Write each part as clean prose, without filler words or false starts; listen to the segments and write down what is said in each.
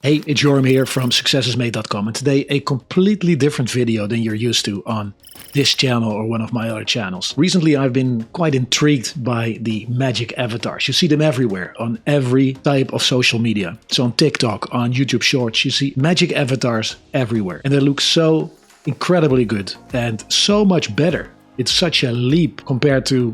Hey, it's Joram here from successismade.com, and today a completely different video than you're used to on this channel or one of my other channels. Recently I've been quite intrigued by the magic avatars. You see them everywhere on every type of social media. So on TikTok, on YouTube Shorts, you see magic avatars everywhere. And they look so incredibly good and so much better. It's such a leap compared to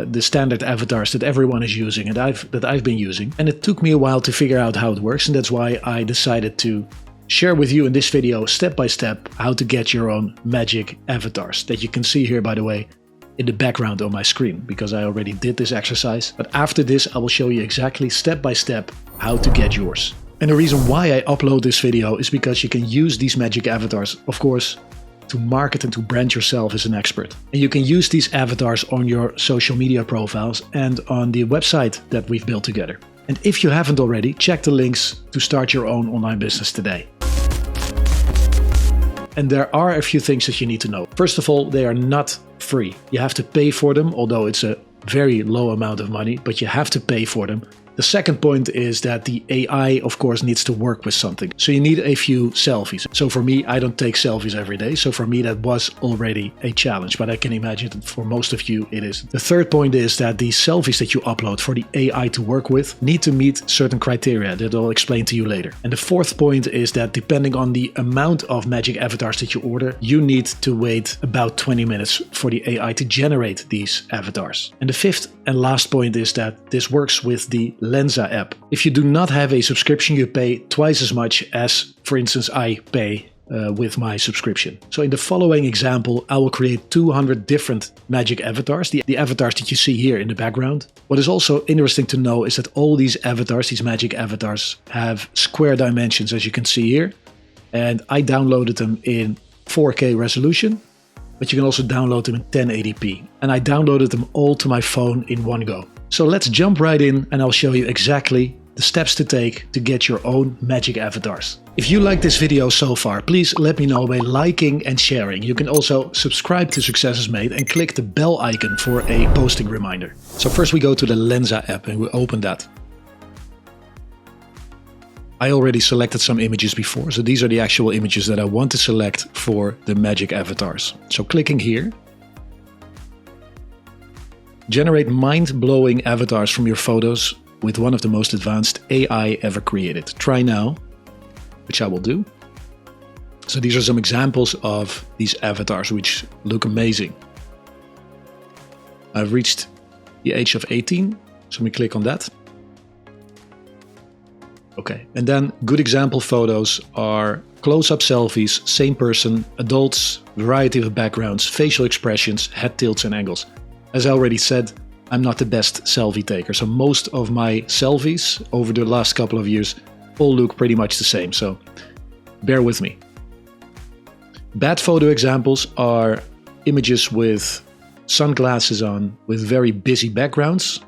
the standard avatars that everyone is using and that I've been using. And it took me a while to figure out how it works, and that's why I decided to share with you in this video step by step how to get your own magic avatars that you can see here, by the way, in the background on my screen, because I already did this exercise. But after this I will show you exactly step by step how to get yours. And the reason why I upload this video is because you can use these magic avatars, of course, to market and to brand yourself as an expert. And you can use these avatars on your social media profiles and on the website that we've built together. And if you haven't already, check the links to start your own online business today. And there are a few things that you need to know. First of all, they are not free. You have to pay for them, although it's a very low amount of money, but you have to pay for them. The second point is that the AI, of course, needs to work with something. So you need a few selfies. So for me, I don't take selfies every day. So for me, that was already a challenge, but I can imagine that for most of you, it is. The third point is that the selfies that you upload for the AI to work with need to meet certain criteria that I'll explain to you later. And the fourth point is that depending on the amount of magic avatars that you order, you need to wait about 20 minutes for the AI to generate these avatars. And the fifth and last point is that this works with the Lensa app. If you do not have a subscription, you pay twice as much as, for instance, I pay with my subscription. So in the following example, I will create 200 different magic avatars, the avatars that you see here in the background. What is also interesting to know is that all these avatars, these magic avatars, have square dimensions, as you can see here. And I downloaded them in 4K resolution, but you can also download them in 1080p. And I downloaded them all to my phone in one go. So let's jump right in and I'll show you exactly the steps to take to get your own magic avatars. If you like this video so far, please let me know by liking and sharing. You can also subscribe to Success is Made and click the bell icon for a posting reminder. So first we go to the Lensa app and we open that. I already selected some images before, so these are the actual images that I want to select for the magic avatars. So clicking here, generate mind-blowing avatars from your photos with one of the most advanced AI ever created. Try now, which I will do. So these are some examples of these avatars which look amazing. I've reached the age of 18, so let me click on that. Okay, and then good example photos are close-up selfies, same person, adults, variety of backgrounds, facial expressions, head tilts and angles. As I already said, I'm not the best selfie taker, so most of my selfies over the last couple of years all look pretty much the same, so bear with me. Bad photo examples are images with sunglasses on, with very busy backgrounds,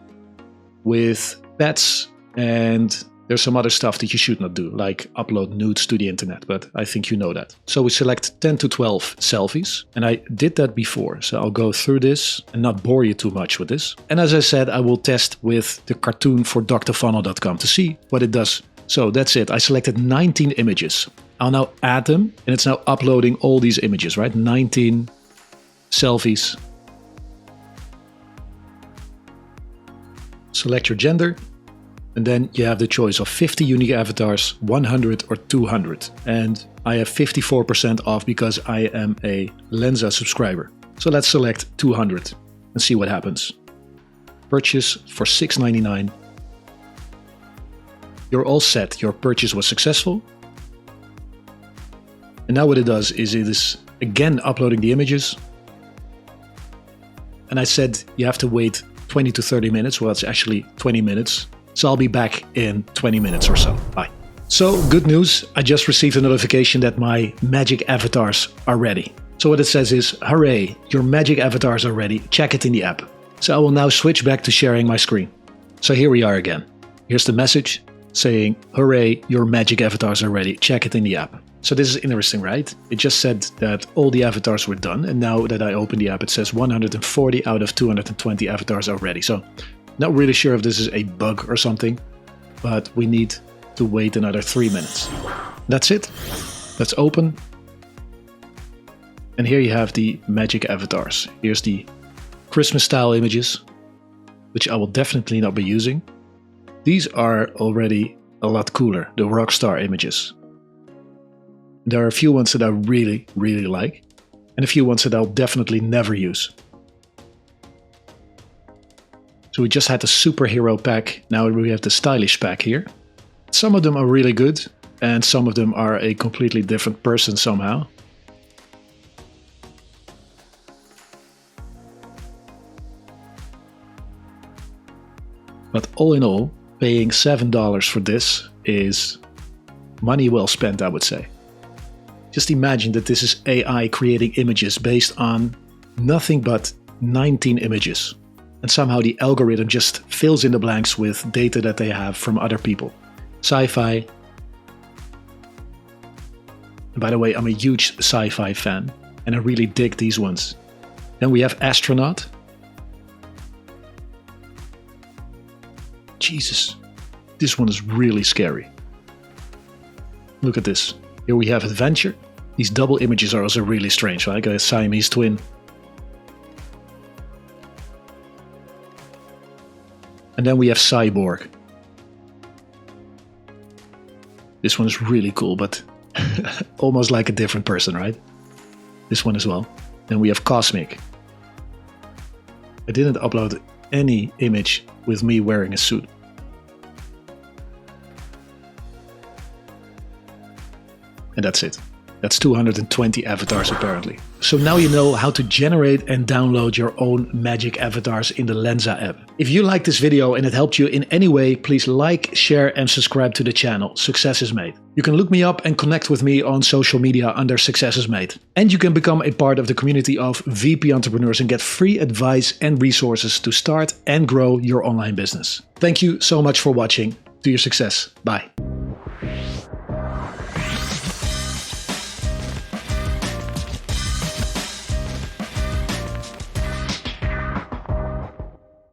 with pets, and there's some other stuff that you should not do, like upload nudes to the internet, but I think you know that. So we select 10 to 12 selfies, and I did that before, so I'll go through this and not bore you too much with this. And as I said, I will test with the cartoon for Dr.Funnel.com to see what it does. So that's it, I selected 19 images. I'll now add them, and it's now uploading all these images, right? 19 selfies. Select your gender. And then you have the choice of 50 unique avatars, 100 or 200. And I have 54% off because I am a Lensa subscriber. So let's select 200 and see what happens. Purchase for $6.99. You're all set. Your purchase was successful. And now what it does is it is again uploading the images. And I said you have to wait 20 to 30 minutes. Well, it's actually 20 minutes. So I'll be back in 20 minutes or so. Bye. So good news, I just received a notification that my magic avatars are ready. So what it says is, hooray, your magic avatars are ready, check it in the app. So I will now switch back to sharing my screen. So here we are again. Here's the message saying, hooray, your magic avatars are ready, check it in the app. So this is interesting, right? It just said that all the avatars were done, and now that I open the app, it says 140 out of 220 avatars are ready. So not really sure if this is a bug or something, but we need to wait another 3 minutes. That's it. Let's open. And here you have the magic avatars. Here's the Christmas style images, which I will definitely not be using. These are already a lot cooler, the rockstar images. There are a few ones that I really, really like, and a few ones that I'll definitely never use. So we just had the superhero pack, now we have the stylish pack here. Some of them are really good, and some of them are a completely different person somehow. But all in all, paying $7 for this is money well spent, I would say. Just imagine that this is AI creating images based on nothing but 19 images. And somehow the algorithm just fills in the blanks with data that they have from other people. Sci-fi. And by the way, I'm a huge sci-fi fan, and I really dig these ones. Then we have astronaut. Jesus, this one is really scary. Look at this. Here we have adventure. These double images are also really strange, like a Siamese twin. And then we have cyborg. This one is really cool, but almost like a different person, right? This one as well. Then we have cosmic. I didn't upload any image with me wearing a suit. And that's it. That's 220 avatars apparently. So now you know how to generate and download your own magic avatars in the Lensa app. If you liked this video and it helped you in any way, please like, share and subscribe to the channel. Success is Made. You can look me up and connect with me on social media under Success is Made. And you can become a part of the community of VP entrepreneurs and get free advice and resources to start and grow your online business. Thank you so much for watching. To your success. Bye.